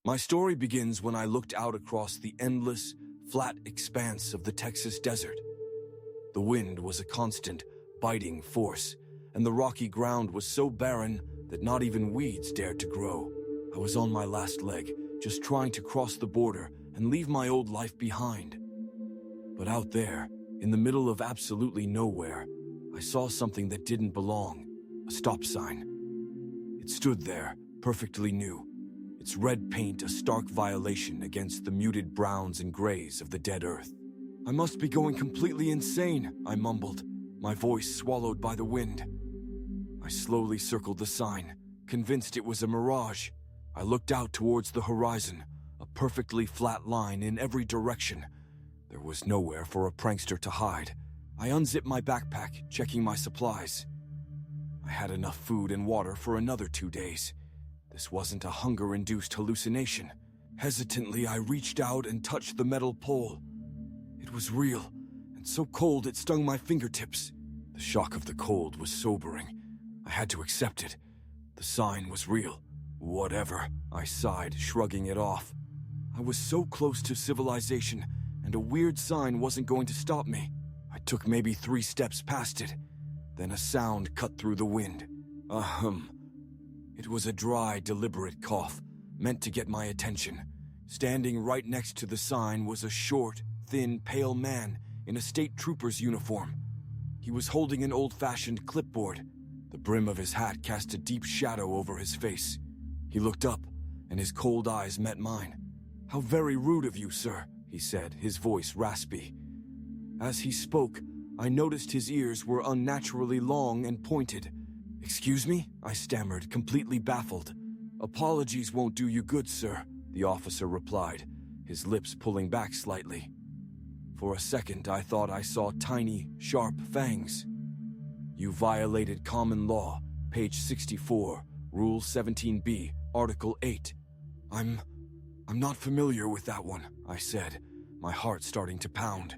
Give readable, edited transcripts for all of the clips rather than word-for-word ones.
My story begins when I looked out across the endless, flat expanse of the Texas desert. The wind was a constant, biting force, and the rocky ground was so barren that not even weeds dared to grow. I was on my last leg, just trying to cross the border and leave my old life behind. But out there, in the middle of absolutely nowhere, I saw something that didn't belong, a stop sign. It stood there, perfectly new, its red paint a stark violation against the muted browns and grays of the dead earth. "I must be going completely insane," I mumbled, my voice swallowed by the wind. I slowly circled the sign, convinced it was a mirage. I looked out towards the horizon, a perfectly flat line in every direction. There was nowhere for a prankster to hide. I unzipped my backpack, checking my supplies. I had enough food and water for another 2 days. This wasn't a hunger-induced hallucination. Hesitantly, I reached out and touched the metal pole. It was real, and so cold it stung my fingertips. The shock of the cold was sobering. I had to accept it. The sign was real. Whatever, I sighed, shrugging it off. I was so close to civilization, and a weird sign wasn't going to stop me. I took maybe 3 steps past it. Then a sound cut through the wind. A hum. It was a dry, deliberate cough, meant to get my attention. Standing right next to the sign was a short, thin, pale man in a state trooper's uniform. He was holding an old-fashioned clipboard. The brim of his hat cast a deep shadow over his face. He looked up, and his cold eyes met mine. "How very rude of you, sir," he said, his voice raspy. As he spoke, I noticed his ears were unnaturally long and pointed. "Excuse me?" I stammered, completely baffled. "Apologies won't do you good, sir," the officer replied, his lips pulling back slightly. For a second, I thought I saw tiny, sharp fangs. "You violated common law, page 64, Rule 17B, Article 8. I'm not familiar with that one," I said, my heart starting to pound.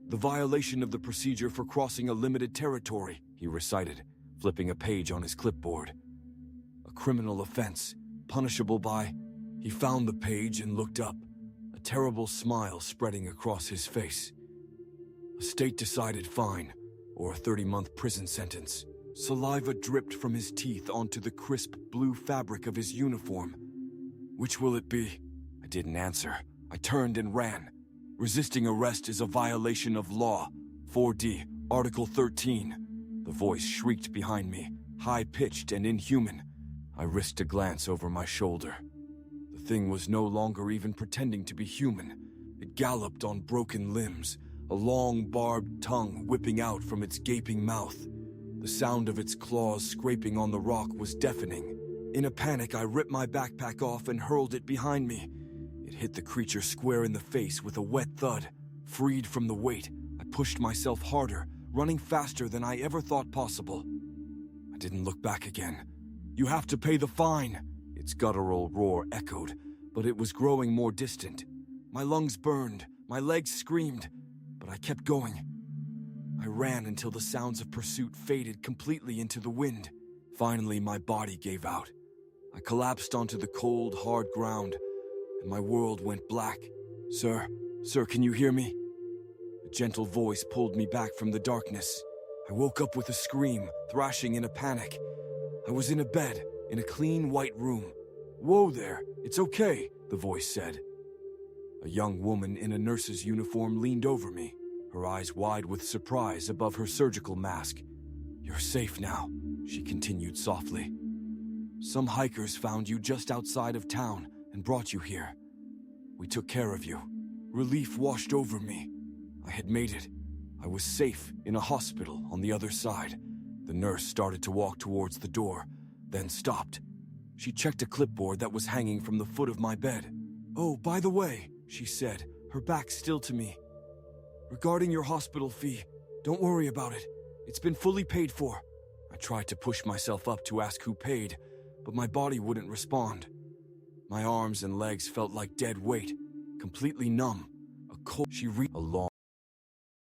"The violation of the procedure for crossing a limited territory," he recited, flipping a page on his clipboard. "A criminal offense, punishable by..." He found the page and looked up, a terrible smile spreading across his face. "A state-decided fine, or a 30-month prison sentence." Saliva dripped from his teeth onto the crisp blue fabric of his uniform. "Which will it be?" I didn't answer. I turned and ran. "Resisting arrest is a violation of law. 4D, Article 13. The voice shrieked behind me, high-pitched and inhuman. I risked a glance over my shoulder. The thing was no longer even pretending to be human. It galloped on broken limbs, a long barbed tongue whipping out from its gaping mouth. The sound of its claws scraping on the rock was deafening. In a panic, I ripped my backpack off and hurled it behind me. It hit the creature square in the face with a wet thud. Freed from the weight, I pushed myself harder, running faster than I ever thought possible. I didn't look back again. "You have to pay the fine!" Its guttural roar echoed, but it was growing more distant. My lungs burned, my legs screamed, but I kept going. I ran until the sounds of pursuit faded completely into the wind. Finally, my body gave out. I collapsed onto the cold, hard ground, and my world went black. Sir, can you hear me?" A gentle voice pulled me back from the darkness. I woke up with a scream, thrashing in a panic. I was in a bed, in a clean white room. "Whoa there, it's okay," the voice said. A young woman in a nurse's uniform leaned over me, her eyes wide with surprise above her surgical mask. "You're safe now," she continued softly. "Some hikers found you just outside of town and brought you here. We took care of you." Relief washed over me. I had made it. I was safe in a hospital on the other side. The nurse started to walk towards the door, then stopped. She checked a clipboard that was hanging from the foot of my bed. "Oh, by the way," she said, her back still to me. "Regarding your hospital fee, don't worry about it. It's been fully paid for." I tried to push myself up to ask who paid, but my body wouldn't respond. My arms and legs felt like dead weight, completely numb. A cold... She reached a long